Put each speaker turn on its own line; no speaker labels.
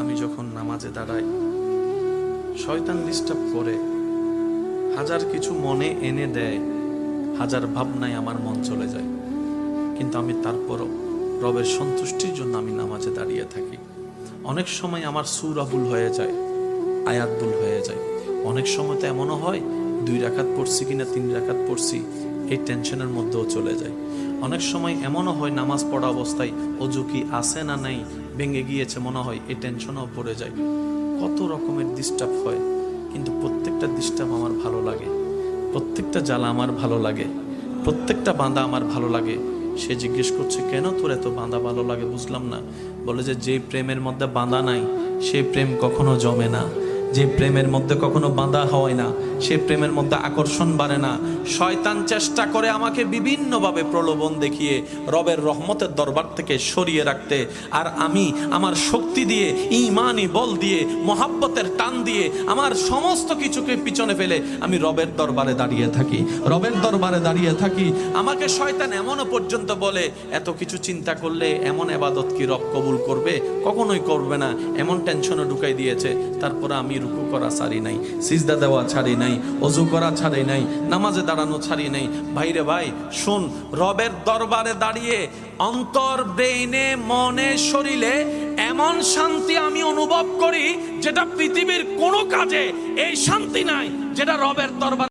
আমি যখন নামাজে দাঁড়াই, শয়তান ডিস্টার্ব করে, হাজার কিছু মনে এনে দেয়, হাজার ভাবনায় আমার মন চলে যায়, কিন্তু আমি তারপরও রবের সন্তুষ্টির জন্য আমি নামাজে দাঁড়িয়ে থাকি। অনেক সময় আমার সূরা ভুল হয়ে যায়, আয়াত ভুল হয়ে যায়। অনেক সময় তো এমনও হয় 2 রাকাত পড়ছি কিনা 3 রাকাত পড়ছি, এই টেনশনের মধ্যেও চলে যায়। অনেক সময় এমনও হয় নামাজ পড়া অবস্থায় অজু কি আছে না নাই, ভেঙে গিয়েছে মনে হয়, এই টেনশনও পড়ে যায়। কত রকমের ডিস্টার্ব হয়, কিন্তু প্রত্যেকটা ডিস্টার্ব আমার ভালো লাগে, প্রত্যেকটা জ্বালা আমার ভালো লাগে, প্রত্যেকটা বাঁধা আমার ভালো লাগে। সে জিজ্ঞেস করছে, কেন তোর এত বাঁধা ভালো লাগে? বুঝলাম না। বলে যে প্রেমের মধ্যে বাঁধা নাই সেই প্রেম কখনো জমে না, যে প্রেমের মধ্যে কখনো বাঁধা হয় না সে প্রেমের মধ্যে আকর্ষণ বাড়ে না। শয়তান চেষ্টা করে আমাকে বিভিন্নভাবে প্রলোভন দেখিয়ে রবের রহমতের দরবার থেকে সরিয়ে রাখতে, আর আমি আমার শক্তি দিয়ে, ঈমানি বল দিয়ে, মহাব্বতের টান দিয়ে আমার সমস্ত কিছুকে পিছনে ফেলে আমি রবের দরবারে দাঁড়িয়ে থাকি, রবের দরবারে দাঁড়িয়ে থাকি। আমাকে শয়তান এমনও পর্যন্ত বলে, এত কিছু চিন্তা করলে এমন ইবাদত কি রব কবুল করবে? কখনোই করবে না, এমন টেনশনে ঢুকাই দিয়েছে। তারপরে আমি রুকু করা ছাড়ি নাই, সিজদা দেওয়া ছাড়ি নাই, ওযু করা ছাড়ি নাই, নামাজে দাঁড়ানো ছাড়ি নাই। ভাইরে ভাই শুন, রবের দরবারে দাঁড়িয়ে অন্তর, ব্রেইনে, মনে, শরীরে এমন শান্তি আমি অনুভব করি যেটা পৃথিবীর কোনো কাজে এই শান্তি নাই যেটা রবের দরবারে